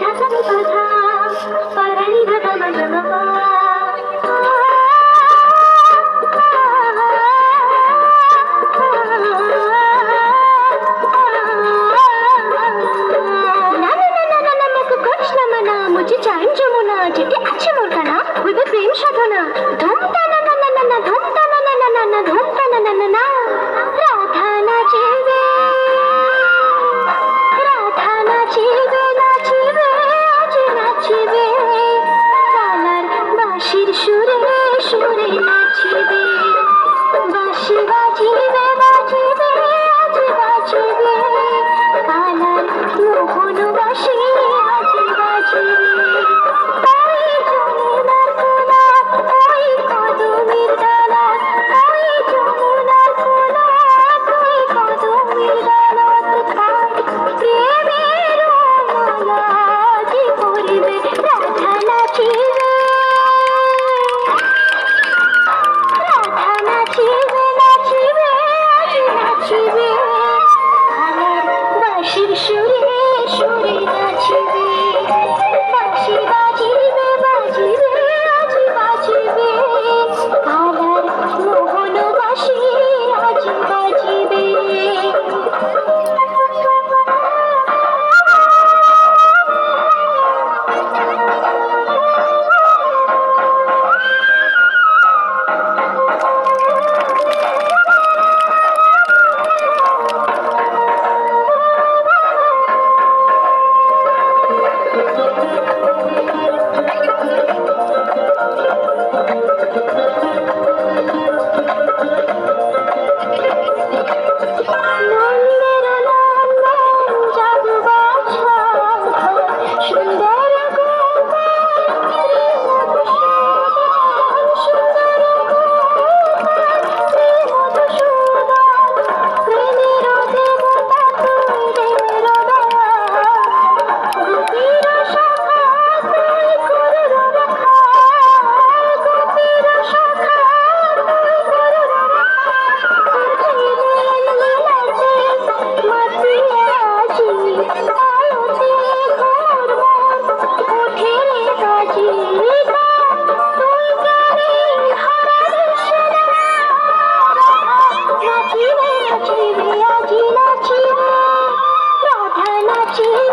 ধাতা নি পাধা পারানি ধাতা মা मुझे चाइन जमुना जेटे আছে মোর কানা হইবে প্রেম সাধনা ধুম টানা না না না না ধুম টানা না না না না ধুম টানা না না না রাধা নাচিবে নাচিবে আজ নাচিবে কালার বাঁশির সুরে সুরে নাচিবে বাঁশি বাজিবে বাজিবে আজ বাজিবে কালার মোহন বাঁশি আজ বাজিবে নাচিবে